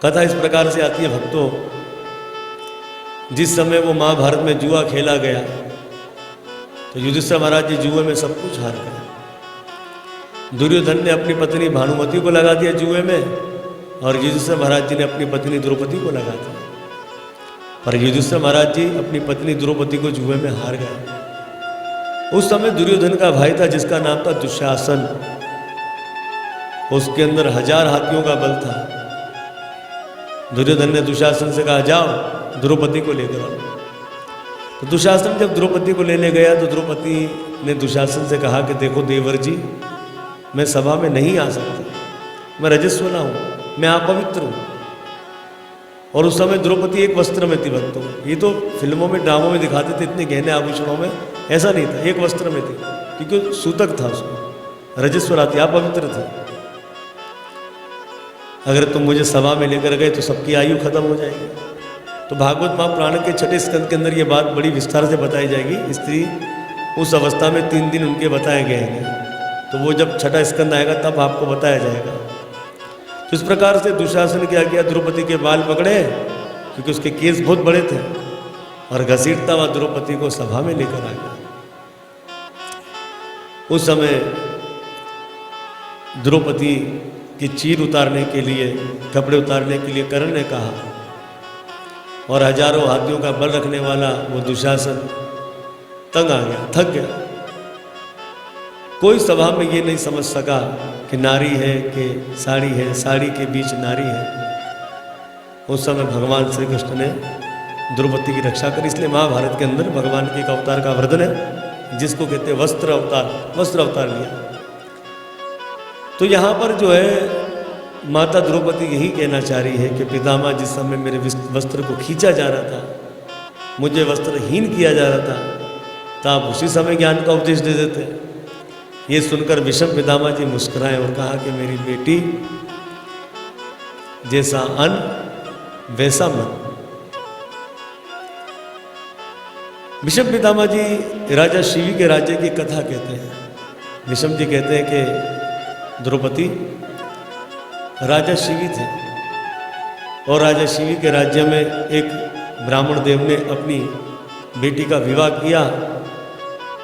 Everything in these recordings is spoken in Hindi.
कथा इस प्रकार से आती है भक्तों, जिस समय वो महाभारत में जुआ खेला गया तो युधिष्ठिर महाराज जी जुए में सब कुछ हार गए। दुर्योधन ने अपनी पत्नी भानुमति को लगा दिया जुए में और युधिष्ठिर महाराज जी ने अपनी पत्नी द्रौपदी को लगा दिया, पर युधिष्ठिर महाराज जी अपनी पत्नी द्रौपदी को जुए में हार गए। उस समय दुर्योधन का भाई था जिसका नाम था दुशासन, उसके अंदर 1000 हाथियों का बल था। दुर्योधन ने दुशासन से कहा जाओ द्रौपदी को लेकर आओ। तो दुशासन जब द्रौपदी को लेने गया तो द्रौपदी ने दुशासन से कहा कि देखो देवर जी, मैं सभा में नहीं आ सकता, मैं रजस्वला हूँ, मैं अपवित्र हूँ। और उस समय द्रौपदी एक वस्त्र में थी भक्तों। ये तो फिल्मों में ड्रामों में दिखाते थे इतने गहने आभूषणों में, ऐसा नहीं था, एक वस्त्र में थी क्योंकि सूतक था उसमें, रजस्वला थी, अपवित्र थी। अगर तुम मुझे सभा में लेकर गए तो सबकी आयु खत्म हो जाएगी। तो भागवत महापुराण के 6ठे स्कंद के अंदर ये बात बड़ी विस्तार से बताई जाएगी। स्त्री उस अवस्था में 3 दिन उनके बताए गए हैं, तो वो जब 6ठा स्कंद आएगा तब आपको बताया जाएगा। तो इस प्रकार से दुशासन क्या किया, द्रौपदी के बाल पकड़े क्योंकि उसके केस बहुत बड़े थे और घसीटता हुआ द्रौपदी को सभा में लेकर आ गया। उस समय द्रौपदी की चीर उतारने के लिए, कपड़े उतारने के लिए कर्ण ने कहा और 1000 हाथियों का बल रखने वाला वो दुशासन तंग आ गया, थक गया। कोई सभा में ये नहीं समझ सका कि नारी है कि साड़ी है, साड़ी के बीच नारी है। उस समय भगवान श्री कृष्ण ने द्रौपदी की रक्षा करी। इसलिए महाभारत के अंदर भगवान के एक अवतार का वर्णन है जिसको कहते हैं वस्त्र अवतार, वस्त्र अवतार लिया। तो यहाँ पर जो है माता द्रौपदी यही कहना चाह रही है कि पितामह जिस समय मेरे वस्त्र को खींचा जा रहा था, मुझे वस्त्रहीन किया जा रहा था, तो आप उसी समय ज्ञान का उपदेश दे देते। ये सुनकर विषम पितामह जी मुस्कुराए और कहा कि मेरी बेटी, जैसा अन्न वैसा मन। विषम पितामह जी राजा शिवी के राज्य की कथा कहते हैं। विषम जी कहते हैं कि द्रौपदी राजा शिवी थे और राजा शिवी के राज्य में एक ब्राह्मण देव ने अपनी बेटी का विवाह किया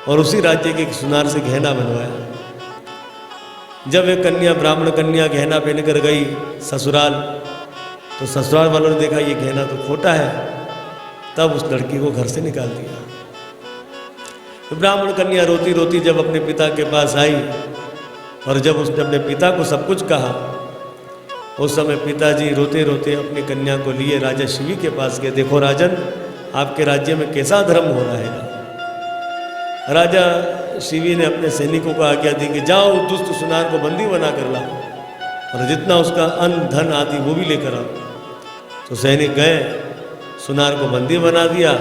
और उसी राज्य के एक सुनार से गहना बनवाया। जब एक कन्या, ब्राह्मण कन्या गहना पहनकर गई ससुराल, तो ससुराल वालों ने देखा ये गहना तो खोटा है, तब उस लड़की को घर से निकाल दिया। तो ब्राह्मण कन्या रोती रोती जब अपने पिता के पास आई और जब उसने अपने पिता को सब कुछ कहा, उस समय पिताजी रोते रोते अपनी कन्या को लिए राजा शिवी के पास गए। देखो राजन, आपके राज्य में कैसा धर्म हो रहा है। राजा शिवी ने अपने सैनिकों को आज्ञा दी कि जाओ दुष्ट सुनार को बंदी बना कर लाओ और जितना उसका अन्न धन आदि वो भी लेकर आओ। तो सैनिक गए, सुनार को बंदी बना दिया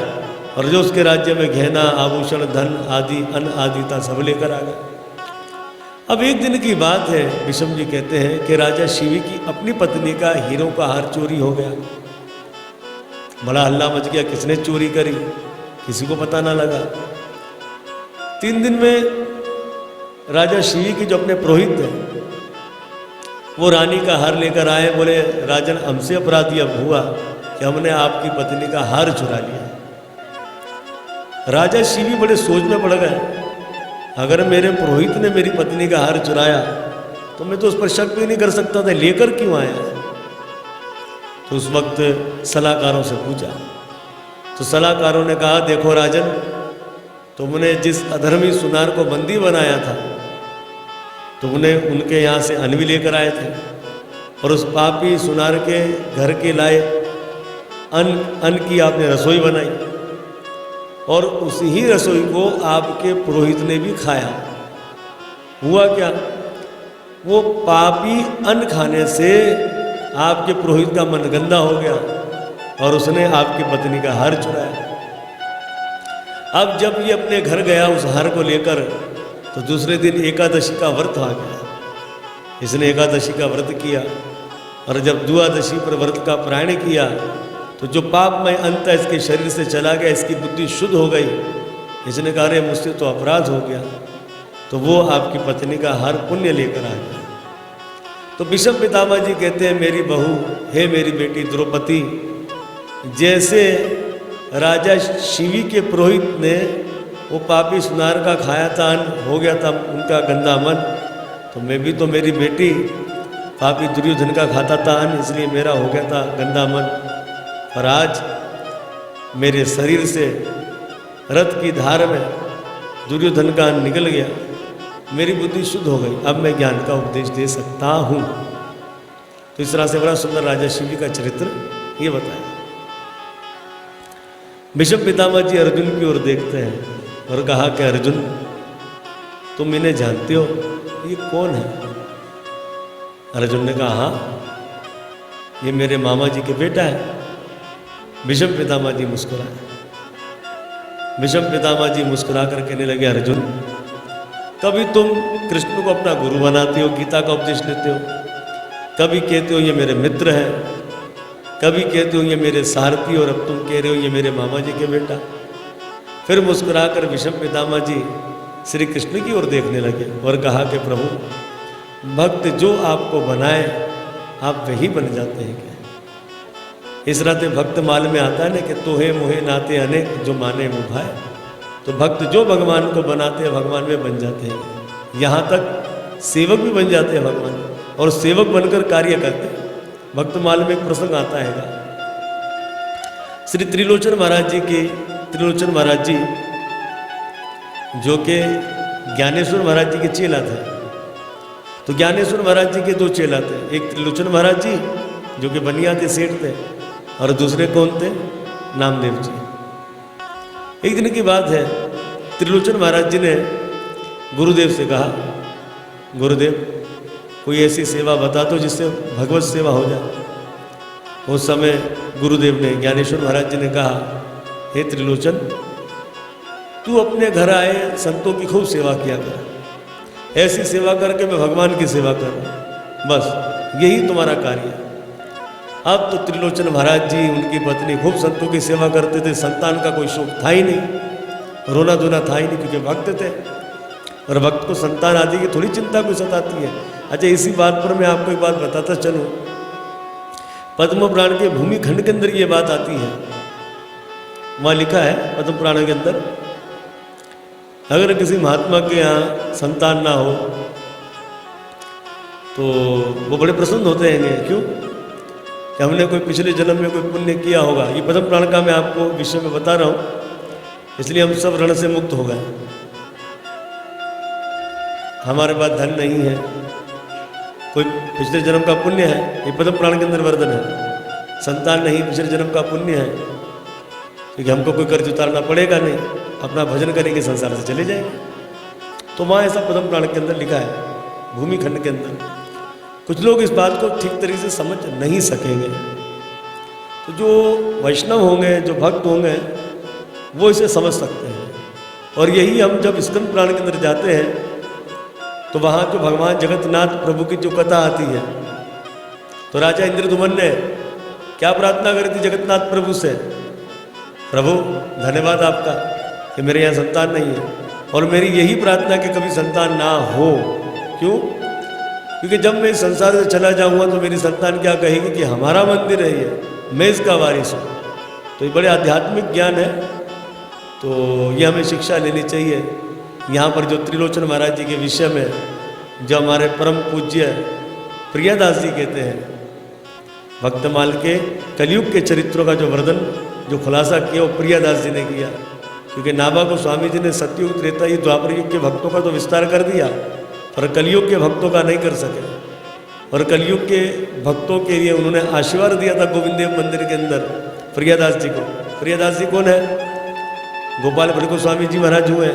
और जो उसके राज्य में गहना, आभूषण, धन आदि, अन्न आदि था सब लेकर आ गए। अब एक दिन की बात है, विषम जी कहते हैं कि राजा शिवी की अपनी पत्नी का हीरों का हार चोरी हो गया। बड़ा हल्ला मच गया, किसने चोरी करी, किसी को पता ना लगा। 3 दिन में राजा शिवी के जो अपने पुरोहित थे वो रानी का हार लेकर आए। बोले राजन, हमसे अपराधी अब हुआ कि हमने आपकी पत्नी का हार चुरा लिया। राजा शिवी बड़े सोच में पड़ गए, अगर मेरे पुरोहित ने मेरी पत्नी का हार चुराया तो मैं तो उस पर शक भी नहीं कर सकता था, लेकर क्यों आया। तो उस वक्त सलाहकारों से पूछा, तो सलाहकारों ने कहा देखो राजन, तुमने जिस अधर्मी सुनार को बंदी बनाया था, तुमने उनके यहाँ से अन्न भी लेकर आए थे और उस पापी सुनार के घर के लाए अन्न की आपने रसोई बनाई और उसी ही रसोई को आपके पुरोहित ने भी खाया। हुआ क्या, वो पापी अन्न खाने से आपके पुरोहित का मन गंदा हो गया और उसने आपकी पत्नी का हार चुराया। अब जब ये अपने घर गया उस हार को लेकर, तो दूसरे दिन एकादशी का व्रत आ गया। इसने एकादशी का व्रत किया और जब द्वादशी पर व्रत का पारायण किया तो जो पापमय अंत इसके शरीर से चला गया, इसकी बुद्धि शुद्ध हो गई। इसने कहा अरे मुझसे तो अपराध हो गया, तो वो आपकी पत्नी का हार पुण्य लेकर आ गया। तो भीष्म पितामह जी कहते हैं, मेरी बहू है मेरी बेटी द्रौपदी, जैसे राजा शिवी के पुरोहित ने वो पापी सुनार का खाया था, हो गया था उनका गंदा मन, तो मैं भी तो मेरी बेटी पापी दुर्योधन का खाता था अन्न, इसलिए मेरा हो गया था गंदा मन। पर आज मेरे शरीर से रथ की धार में दुर्योधन का अन्न निकल गया, मेरी बुद्धि शुद्ध हो गई, अब मैं ज्ञान का उपदेश दे सकता हूँ। तो इस तरह से बड़ा सुंदर राजा शिवी का चरित्र ये बताया। भीष्म पितामह जी अर्जुन की ओर देखते हैं और कहा कि अर्जुन, तुम इन्हें जानते हो, ये कौन है? अर्जुन ने कहा, हाँ, ये मेरे मामा जी के बेटा है। भीष्म पितामह जी मुस्कुराए। भीष्म पितामह जी मुस्कुरा कर कहने लगे, अर्जुन, कभी तुम कृष्ण को अपना गुरु बनाते हो, गीता का उपदेश लेते हो, कभी कहते हो ये मेरे मित्र हैं, कभी कहते हो ये मेरे सारथी, और अब तुम कह रहे हो ये मेरे मामा जी के बेटा। फिर मुस्कुराकर भीष्म पितामह जी श्री कृष्ण की ओर देखने लगे और कहा कि प्रभु, भक्त जो आपको बनाए आप वही बन जाते हैं क्या? इस राते भक्त माल में आता है ना कि तोहे मोहे नाते अनेक, जो माने वो भाई। तो भक्त जो भगवान को बनाते हैं भगवान में बन जाते हैं, यहाँ तक सेवक भी बन जाते हैं भगवान, और सेवक बनकर कार्य करते हैं। भक्त माल में एक प्रसंग आता है, श्री त्रिलोचन महाराज जी की, त्रिलोचन महाराज जी जो कि ज्ञानेश्वर महाराज जी के चेला थे। तो ज्ञानेश्वर महाराज जी के दो चेला थे, एक त्रिलोचन महाराज जी जो कि बनिया थे, सेठ थे, और दूसरे कौन थे? नामदेव जी। एक दिन की बात है, त्रिलोचन महाराज जी ने गुरुदेव से कहा, गुरुदेव कोई ऐसी सेवा बता दो जिससे भगवत सेवा हो जाए। उस समय गुरुदेव ने, ज्ञानेश्वर महाराज जी ने कहा, हे त्रिलोचन, तू अपने घर आए संतों की खूब सेवा किया कर, ऐसी सेवा करके मैं भगवान की सेवा कर रहा हूँ, बस यही तुम्हारा कार्य है। अब तो त्रिलोचन महाराज जी, उनकी पत्नी खूब संतों की सेवा करते थे, संतान का कोई शौक था ही नहीं, रोना धोना था ही नहीं, क्योंकि भक्त थे, और भक्त को संतान आदि की थोड़ी चिंता कोई सताती है। अच्छा, इसी बात पर मैं आपको एक बात बताता चलूँ, पद्म पुराण के भूमि खंड के अंदर ये बात आती है। वहाँ लिखा है पद्म पुराण के अंदर, अगर किसी महात्मा के यहाँ संतान ना हो तो वो बड़े प्रसन्न होते हैं। क्यों? कि हमने कोई पिछले जन्म में कोई पुण्य किया होगा। ये पद्म पुराण का मैं आपको विषय में बता रहा हूँ, इसलिए हम सब ऋण से मुक्त हो गए। हमारे पास धन नहीं है, कोई पिछले जन्म का पुण्य है, ये पद्म पुराण के अंदर वर्णन है। संतान नहीं, पिछले जन्म का पुण्य है, क्योंकि हमको कोई कर्ज उतारना पड़ेगा नहीं, अपना भजन करेंगे, संसार से चले जाएंगे। तो वहाँ ऐसा पद्म पुराण के अंदर लिखा है, भूमि खंड के अंदर। कुछ लोग इस बात को ठीक तरीके से समझ नहीं सकेंगे, तो जो वैष्णव होंगे, जो भक्त होंगे, वो इसे समझ सकते हैं। और यही हम जब स्कंद पुराण के अंदर जाते हैं तो वहाँ जो भगवान जगन्नाथ प्रभु की जो कथा आती है, तो राजा इंद्रदुमन ने क्या प्रार्थना करी थी जगन्नाथ प्रभु से? प्रभु धन्यवाद आपका कि मेरे यहाँ संतान नहीं है, और मेरी यही प्रार्थना कि कभी संतान ना हो। क्यों? क्योंकि जब मैं इस संसार से चला जाऊंगा तो मेरी संतान क्या कहेगी कि हमारा मंदिर है ये, मैं इसका वारिस हूँ। तो ये बड़े आध्यात्मिक ज्ञान है, तो ये हमें शिक्षा लेनी चाहिए। यहाँ पर जो त्रिलोचन महाराज जी के विषय में जो हमारे परम पूज्य प्रियादास जी कहते हैं, भक्तमाल के कलयुग के चरित्रों का जो वर्णन, जो खुलासा किया, वो प्रियादास जी ने किया। क्योंकि नाभा को स्वामी जी ने सतयुग, त्रेता युग, द्वापर युग के भक्तों का तो विस्तार कर दिया, पर कलयुग के भक्तों का नहीं कर सके। और कलयुग के भक्तों के लिए उन्होंने आशीर्वाद दिया था गोविंद देव मंदिर के अंदर प्रियादास जी को। प्रियादास जी कौन है? गोपाल भट्ट गोस्वामी जी महाराज हुए,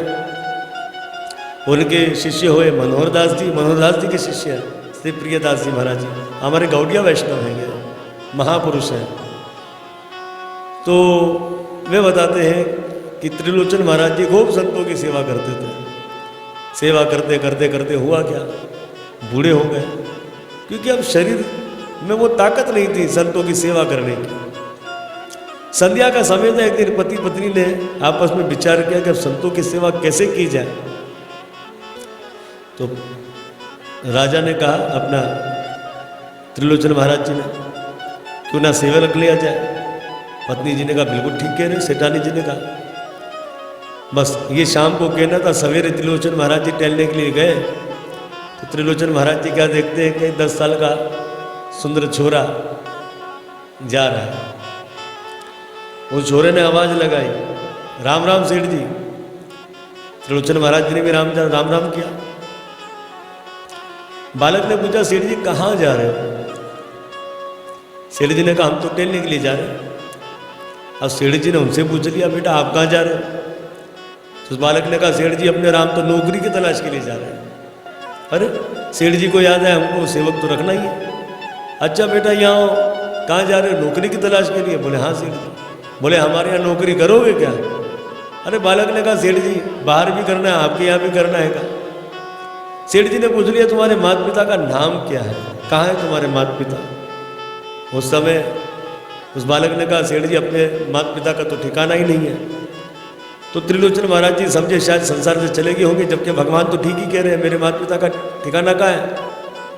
उनके शिष्य हुए मनोहर दास जी, मनोहर दास जी के शिष्य हैं श्री प्रियदास जी महाराज जी। हमारे गौड़िया वैष्णव हैं, महापुरुष हैं। तो वे बताते हैं कि त्रिलोचन महाराज जी खूब संतों की सेवा करते थे। सेवा करते करते करते हुआ क्या, बूढ़े हो गए, क्योंकि अब शरीर में वो ताकत नहीं थी संतों की सेवा करने की। संध्या का समय था, एक दिन पति पत्नी ने आपस में विचार किया कि अब संतों की सेवा कैसे की जाए। तो राजा ने कहा अपना त्रिलोचन महाराज जी ने, क्यों ना सेवा रख लिया जाए। पत्नी जी ने कहा बिल्कुल ठीक कह रहे। सेठानी जी ने कहा बस ये शाम को कहना था। सवेरे त्रिलोचन महाराज जी टहलने के लिए गए तो त्रिलोचन महाराज जी क्या देखते हैं कि 10 साल का सुंदर छोरा जा रहा है। उस छोरे ने आवाज लगाई, राम राम सेठ जी। त्रिलोचन महाराज जी ने भी राम राम किया। बालक ने पूछा सेठ जी कहाँ जा रहे हो? सेठ जी ने कहा हम तो टहलने के लिए जा रहे हैं। अब सेठ जी ने उनसे पूछ लिया बेटा आप कहाँ जा रहे हो? तो उस बालक ने कहा सेठ जी अपने राम तो नौकरी की तलाश के लिए जा रहे हैं। अरे सेठ जी को याद है हमको सेवक तो रखना ही है। अच्छा बेटा यहाँ आओ, कहाँ जा रहे हो? नौकरी की तलाश के लिए। बोले हाँ सेठ जी। बोले हमारे यहाँ नौकरी करोगे क्या? अरे बालक ने कहा सेठ जी बाहर भी करना है, आपके यहाँ भी करना है क्या? सेठ जी ने पूछ लिया तुम्हारे माता पिता का नाम क्या है, कहाँ है तुम्हारे माता पिता? उस समय उस बालक ने कहा सेठ जी अपने माता पिता का तो ठिकाना ही नहीं है। तो त्रिलोचन महाराज जी समझे शायद संसार से चले गए होंगे, जबकि भगवान तो ठीक ही कह रहे हैं मेरे माता पिता का ठिकाना कहाँ है।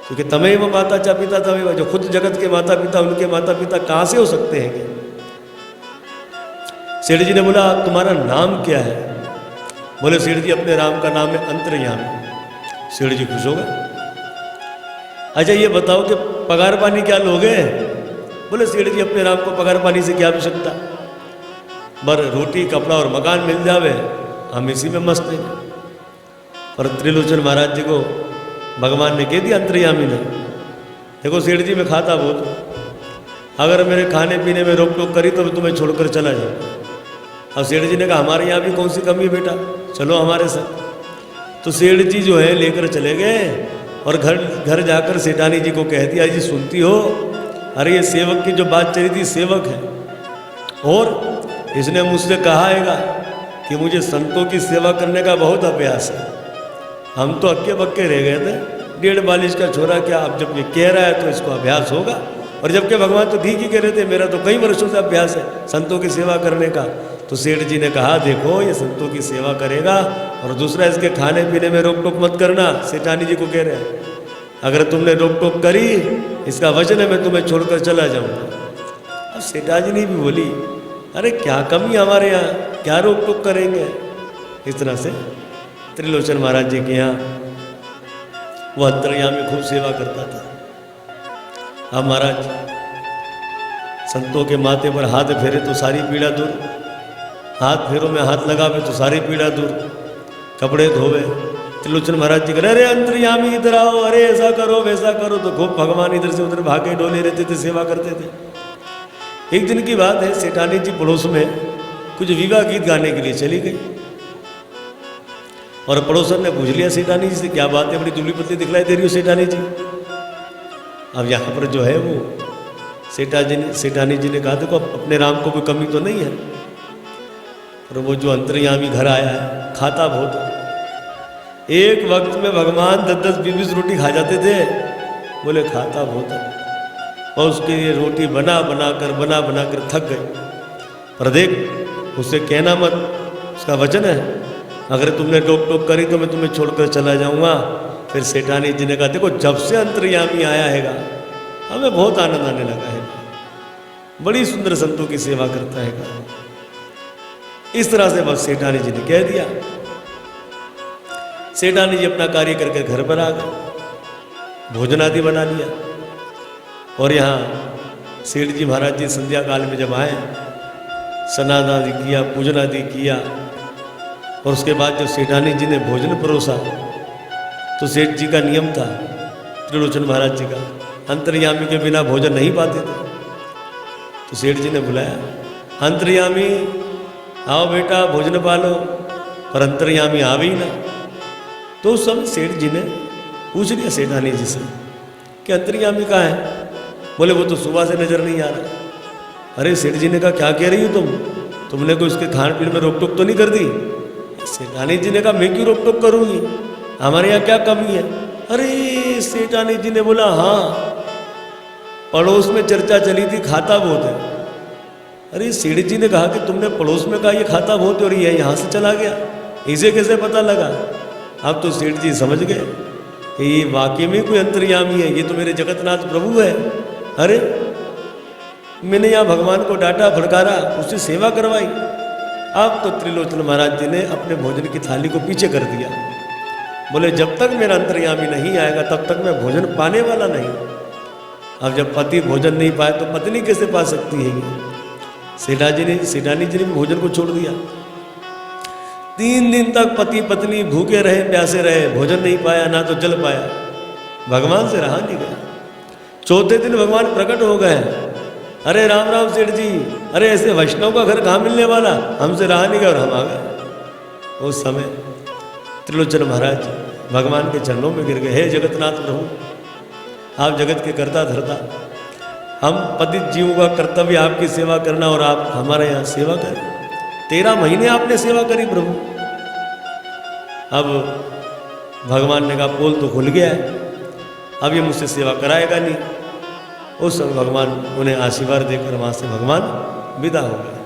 क्योंकि तमेव माता चा पिता तमेव, जो खुद जगत के माता पिता उनके माता पिता कहाँ से हो सकते हैं? सेठ जी ने बोला तुम्हारा नाम क्या है? बोले सेठ जी अपने राम का नाम है अंतर्यामी। सेठ जी खुश हो गए। अच्छा ये बताओ कि पगार पानी क्या लोगे? बोले सेठ जी अपने राम को पगार पानी से क्या आवश्यकता, बर रोटी कपड़ा और मकान मिल जावे हम इसी में मस्त हैं। पर त्रिलोचन महाराज जी को भगवान ने कह दिया अंतर्यामी ने, देखो सेठ जी मैं खाता बहुत, अगर मेरे खाने पीने में रोक टोक करी तो मैं तुम्हें छोड़कर चला जाऊँ। अब सेठ जी ने कहा हमारे यहाँ भी कौन सी कमी है बेटा, चलो हमारे साथ। तो सेठ जी जो है लेकर चले गए और घर जाकर सेठानी जी को कह दिया जी सुनती हो, अरे ये सेवक की जो बात चली थी सेवक है और इसने मुझसे कहा है कि मुझे संतों की सेवा करने का बहुत अभ्यास है। हम तो अक्के बक्के रह गए थे, 1.5 बालिश का छोरा क्या, अब जब ये कह रहा है तो इसको अभ्यास होगा। और जबकि भगवान तो ठीक ही कह रहे थे मेरा तो कई वर्षों से अभ्यास है संतों की सेवा करने का। तो सेठ जी ने कहा देखो ये संतों की सेवा करेगा और दूसरा इसके खाने पीने में रोक टोक मत करना। सेठानी जी को कह रहे हैं अगर तुमने रोक टोक करी इसका वचन है मैं तुम्हें छोड़कर चला जाऊंगा। अब सेठानी जी भी बोली अरे क्या कमी हमारे यहाँ, क्या रोक टोक करेंगे। इस तरह से त्रिलोचन महाराज जी के यहाँ वो अंतर्यामी खूब सेवा करता था। अब महाराज संतों के माथे पर हाथ फेरे तो सारी पीड़ा दूर, हाथ फेरों में हाथ लगावे तो सारी पीड़ा दूर, कपड़े धोवे। त्रिलोचन महाराज जी कह अरे अंतर्यामी इधर आओ, अरे ऐसा करो वैसा करो, तो खूब भगवान इधर से उधर भागे डोले रहते थे, सेवा करते थे। एक दिन की बात है सेठानी जी पड़ोस में कुछ विवाह गीत गाने के लिए चली गई और पड़ोसन ने पूछ लिया सेठानी जी से क्या बात है, बड़ी दुबली पतली दिखलाई दे रही हो सेठानी जी। अब यहाँ पर जो है वो सेठानी जी ने कहा देखो अपने राम को कोई कमी तो नहीं है, और वो जो अंतर्यामी घर आया है खाता बहुत है। एक वक्त में भगवान 10-10 20-20 रोटी खा जाते थे। बोले खाता बहुत है और उसके लिए रोटी बना बना कर थक गए। पर देख उससे कहना मत, उसका वचन है अगर तुमने टोक टोक करी तो मैं तुम्हें छोड़कर चला जाऊंगा। फिर सेठानी जी ने कहा देखो जब से अंतर्यामी आया हैगा हमें बहुत आनंद आने लगा है, बड़ी सुंदर संतों की सेवा करता है। इस तरह से बस सेठानी जी ने कह दिया। सेठानी जी अपना कार्य करके घर पर आ गए, भोजन आदि बना लिया और यहाँ सेठ जी महाराज जी संध्या काल में जब आए स्नान आदि किया, पूजन आदि किया और उसके बाद जब सेठानी जी ने भोजन परोसा तो सेठ जी का नियम था त्रिलोचन महाराज जी का, अंतर्यामी के बिना भोजन नहीं पाते थे। तो सेठ जी ने बुलाया अंतर्यामी आओ बेटा भोजन पालो, पर अंतर्यामी आ भी ना। तो उस समय सेठ जी ने पूछ लिया सेठानी जी से कि अंतर्यामी कहाँ है। बोले वो तो सुबह से नजर नहीं आ रहा। अरे सेठ जी ने कहा क्या कह रही हो तुमने कोई उसके खान पीने में रोक टोक तो नहीं कर दी। सेठानी जी ने कहा मैं क्यों रोक टोक करूँगी, हमारे यहाँ क्या कमी है। अरे सेठानी जी ने बोला हाँ पड़ोस में चर्चा चली थी खाता बहुत है। अरे सेठ जी ने कहा कि तुमने पड़ोस में कहा ये खाता बहुत है और ये यहाँ से चला गया, इसे कैसे पता लगा। अब तो सेठ जी समझ गए कि ये वाकई में कोई अंतर्यामी है, ये तो मेरे जगतनाथ प्रभु है। अरे मैंने यहाँ भगवान को डांटा फड़कारा, उससे सेवा करवाई। अब तो त्रिलोचन महाराज जी ने अपने भोजन की थाली को पीछे कर दिया। बोले जब तक मेरा अंतर्यामी नहीं आएगा तब तक मैं भोजन पाने वाला नहीं। अब जब पति भोजन नहीं पाए तो पत्नी कैसे पा सकती है? सेठानी जी ने भोजन को छोड़ दिया। 3 दिन तक पति पत्नी भूखे रहे, प्यासे रहे, भोजन नहीं पाया, ना तो जल पाया, भगवान से रहा नहीं गया। चौथे दिन भगवान प्रकट हो गए। अरे राम राम सेठ जी, अरे ऐसे वैष्णव का घर कहाँ मिलने वाला, हमसे रहा नहीं गया और हम आ गए। उस समय त्रिलोचन महाराज भगवान के चरणों में गिर गए। हे जगतनाथ प्रभु, आप जगत के कर्ता धर्ता, हम पतित जीवों का कर्तव्य आपकी सेवा करना और आप हमारे यहाँ सेवा करें। 13 महीने आपने सेवा करी प्रभु। अब भगवान ने कहा पोल तो खुल गया है, अब ये मुझसे सेवा कराएगा नहीं। उस समय भगवान उन्हें आशीर्वाद देकर वहाँ से भगवान विदा हो गए।